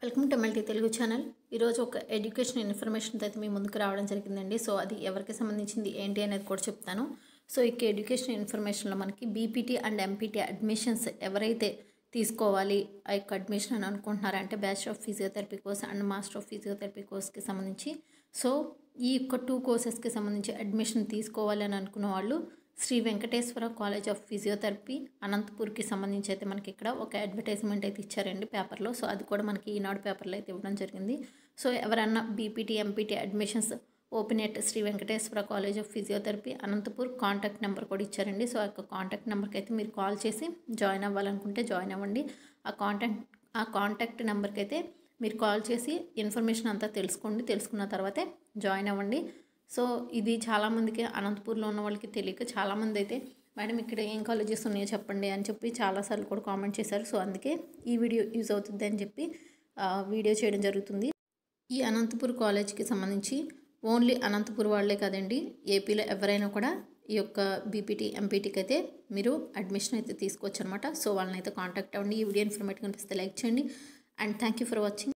Welcome to multi Telugu channel. ఈరోజు ఒక education information అయితే మీ ముందుకు రావడం జరిగిందండి. సో అది ఎవరికి సంబంధించింది ఏంటి అనేది కూడా చెప్తాను. సో ఇక ఎడ్యుకేషన్ ఇన్ఫర్మేషన్లో మనకి బీపీటీ అండ్ ఎంపీటీ అడ్మిషన్స్ ఎవరైతే తీసుకోవాలి ఆ యొక్క అడ్మిషన్ అని అనుకుంటున్నారంటే bachelor of physiotherapy course and master of physiotherapy కోర్స్కి సంబంధించి సో ఈ యొక్క 2 కోర్సెస్కి సంబంధించి అడ్మిషన్ తీసుకోవాలి అని అనుకున్న వాళ్ళు Shri Venkateswara college of physiotherapy అనంతపూర్కి సంబంధించి అయితే మనకి ఇక్కడ ఒక అడ్వర్టైజ్మెంట్ అయితే ఇచ్చారండి పేపర్లో. సో అది కూడా మనకి ఈనాడు పేపర్లో అయితే ఇవ్వడం జరిగింది. సో ఎవరన్నా BPT MPT admissions open at Shri Venkateswara college of physiotherapy Anantapur contact number కూడా ఇచ్చారండి. సో ఆ యొక్క కాంటాక్ట్ నెంబర్కి అయితే మీరు కాల్ చేసి జాయిన్ అవ్వాలనుకుంటే జాయిన్ అవ్వండి. ఆ కాంటాక్ట్ నెంబర్కి అయితే మీరు కాల్ చేసి ఇన్ఫర్మేషన్ అంతా తెలుసుకున్న తర్వాతే జాయిన్ అవ్వండి. సో ఇది చాలామందికి అనంతపూర్లో ఉన్న వాళ్ళకి తెలియక చాలామంది అయితే మేడం ఇక్కడ ఏం కాలేజెస్ ఉన్నాయో చెప్పండి అని చెప్పి చాలాసార్లు కూడా కామెంట్ చేశారు. సో అందుకే ఈ వీడియో యూజ్ అవుతుంది అని చెప్పి వీడియో చేయడం జరుగుతుంది. ఈ అనంతపూర్ కాలేజ్కి సంబంధించి ఓన్లీ అనంతపూర్ వాళ్ళే కాదండి, ఏపీలో ఎవరైనా కూడా ఈ యొక్క బీపీటీ ఎంపీటీకి అయితే మీరు అడ్మిషన్ అయితే తీసుకోవచ్చు అనమాట. సో వాళ్ళని అయితే కాంటాక్ట్ అవ్వండి. ఈ వీడియో ఇన్ఫర్మేటివ్ కనిపిస్తే లైక్ చేయండి and thank you for watching.